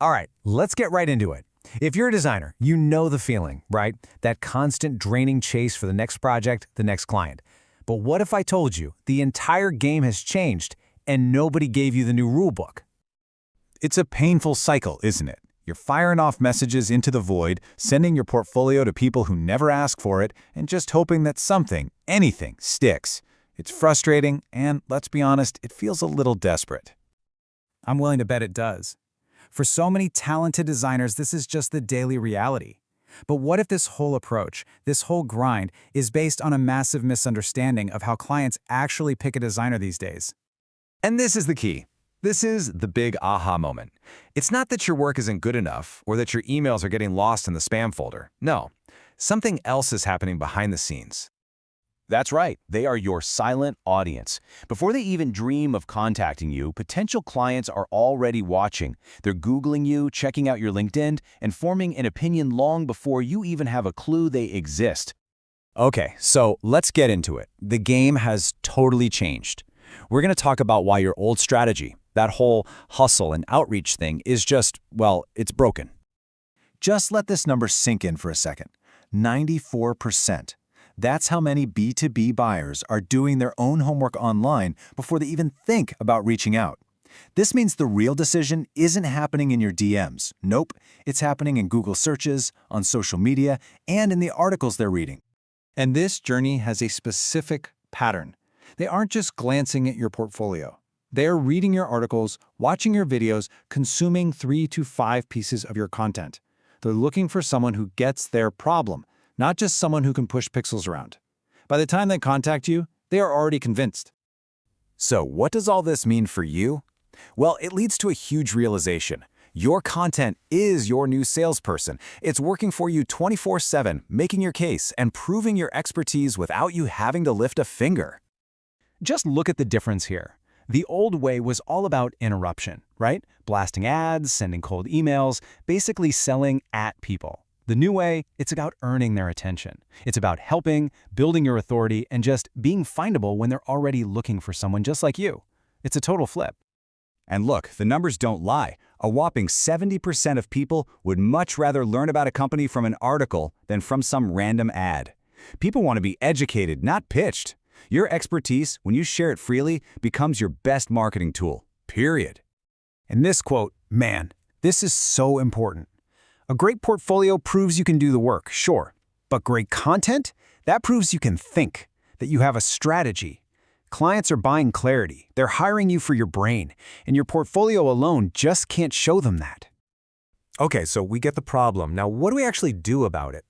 All right, let's get right into it. If you're a designer, you know the feeling, right? That constant draining chase for the next project, the next client. But what if I told you the entire game has changed and nobody gave you the new rule book? It's a painful cycle, isn't it? You're firing off messages into the void, sending your portfolio to people who never ask for it, and just hoping that something, anything, sticks. It's frustrating, and let's be honest, it feels a little desperate. I'm willing to bet it does. For so many talented designers, this is just the daily reality. But what if this whole approach, this whole grind, is based on a massive misunderstanding of how clients actually pick a designer these days? And this is the key. This is the big aha moment. It's not that your work isn't good enough or that your emails are getting lost in the spam folder. No, something else is happening behind the scenes. That's right, they are your silent audience. Before they even dream of contacting you, potential clients are already watching. They're Googling you, checking out your LinkedIn, and forming an opinion long before you even have a clue they exist. Okay, so let's get into it. The game has totally changed. We're going to talk about why your old strategy, that whole hustle and outreach thing, is just, well, it's broken. Just let this number sink in for a second. 94%. That's how many B2B buyers are doing their own homework online before they even think about reaching out. This means the real decision isn't happening in your DMs. Nope, it's happening in Google searches, on social media, and in the articles they're reading. And this journey has a specific pattern. They aren't just glancing at your portfolio. They're reading your articles, watching your videos, consuming 3 to 5 pieces of your content. They're looking for someone who gets their problem, not just someone who can push pixels around. By the time they contact you, they are already convinced. So what does all this mean for you? Well, it leads to a huge realization. Your content is your new salesperson. It's working for you 24/7, making your case and proving your expertise without you having to lift a finger. Just look at the difference here. The old way was all about interruption, right? Blasting ads, sending cold emails, basically selling at people. The new way, it's about earning their attention. It's about helping, building your authority, and just being findable when they're already looking for someone just like you. It's a total flip. And look, the numbers don't lie. A whopping 70% of people would much rather learn about a company from an article than from some random ad. People want to be educated, not pitched. Your expertise, when you share it freely, becomes your best marketing tool. Period. And this quote, man, this is so important. A great portfolio proves you can do the work, sure. But great content? That proves you can think, that you have a strategy. Clients are buying clarity. They're hiring you for your brain, and your portfolio alone just can't show them that. Okay, so we get the problem. Now, what do we actually do about it?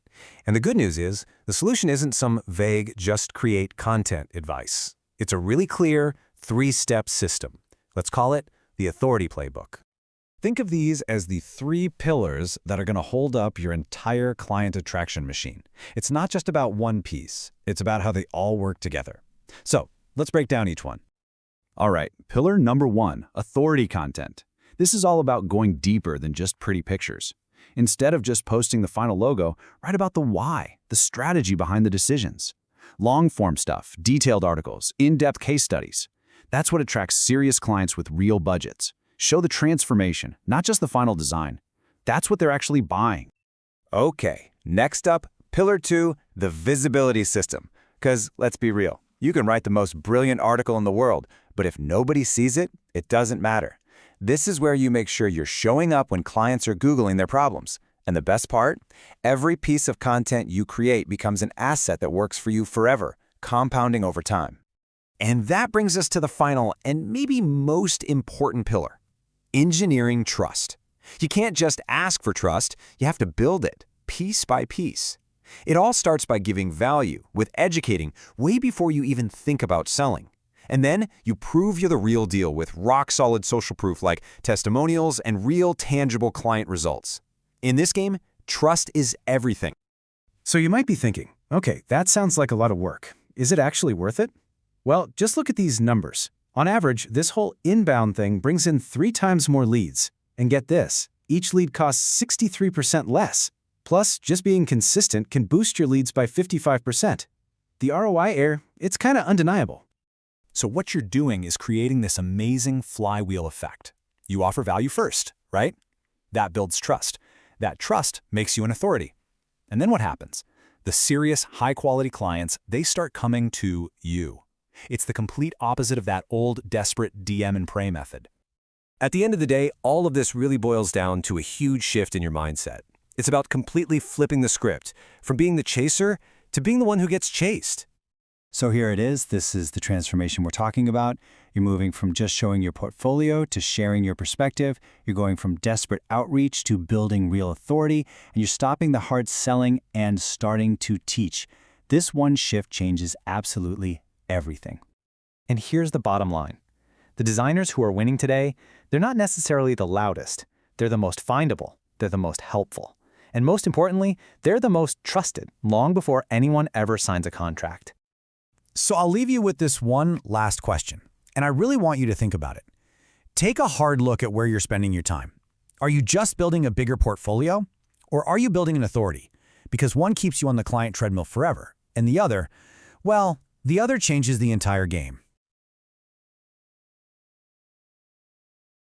And the good news is, the solution isn't some vague, just create content advice. It's a really clear, 3-step system. Let's call it the Authority Playbook. Think of these as the 3 pillars that are going to hold up your entire client attraction machine. It's not just about one piece. It's about how they all work together. So, let's break down each one. All right, pillar number 1, authority content. This is all about going deeper than just pretty pictures. Instead of just posting the final logo, write about the why, the strategy behind the decisions. Long-form stuff, detailed articles, in-depth case studies. That's what attracts serious clients with real budgets. Show the transformation, not just the final design. That's what they're actually buying. Okay, next up, pillar 2, the visibility system. Because let's be real, you can write the most brilliant article in the world, but if nobody sees it, it doesn't matter. This is where you make sure you're showing up when clients are Googling their problems. And the best part? Every piece of content you create becomes an asset that works for you forever, compounding over time. And that brings us to the final and maybe most important pillar. Engineering trust. You can't just ask for trust, you have to build it, piece by piece. It all starts by giving value, with educating, way before you even think about selling. And then you prove you're the real deal with rock-solid social proof like testimonials and real, tangible client results. In this game, trust is everything. So you might be thinking, okay, that sounds like a lot of work. Is it actually worth it? Well, just look at these numbers. On average, this whole inbound thing brings in 3 times more leads. And get this, each lead costs 63% less. Plus, just being consistent can boost your leads by 55%. The ROI here, it's kind of undeniable. So what you're doing is creating this amazing flywheel effect. You offer value first, right? That builds trust. That trust makes you an authority. And then what happens? The serious, high-quality clients, they start coming to you. It's the complete opposite of that old, desperate DM and pray method. At the end of the day, all of this really boils down to a huge shift in your mindset. It's about completely flipping the script, from being the chaser to being the one who gets chased. So here it is. This is the transformation we're talking about. You're moving from just showing your portfolio to sharing your perspective. You're going from desperate outreach to building real authority, and you're stopping the hard selling and starting to teach. This one shift changes absolutely everything. And here's the bottom line. The designers who are winning today, they're not necessarily the loudest. They're the most findable. They're the most helpful. And most importantly, they're the most trusted long before anyone ever signs a contract. So I'll leave you with this one last question, and I really want you to think about it. Take a hard look at where you're spending your time. Are you just building a bigger portfolio, or are you building an authority? Because one keeps you on the client treadmill forever, and the other, well, the other changes the entire game.